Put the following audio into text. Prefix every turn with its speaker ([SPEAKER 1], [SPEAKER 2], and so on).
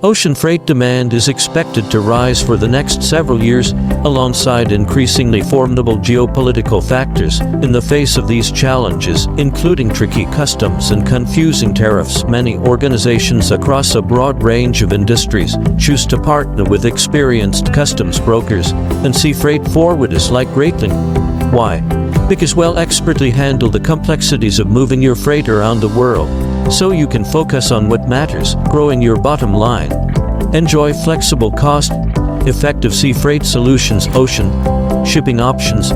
[SPEAKER 1] Ocean freight demand is expected to rise for the next several years, alongside increasingly formidable geopolitical factors. In the face of these challenges, including tricky customs and confusing tariffs, many organizations across a broad range of industries choose to partner with experienced customs brokers and see freight forwarders like greatly. Why? Because expertly handle the complexities of moving your freight around the world, so you can focus on what matters, growing your bottom line. Enjoy flexible, cost-effective sea freight solutions, ocean shipping options,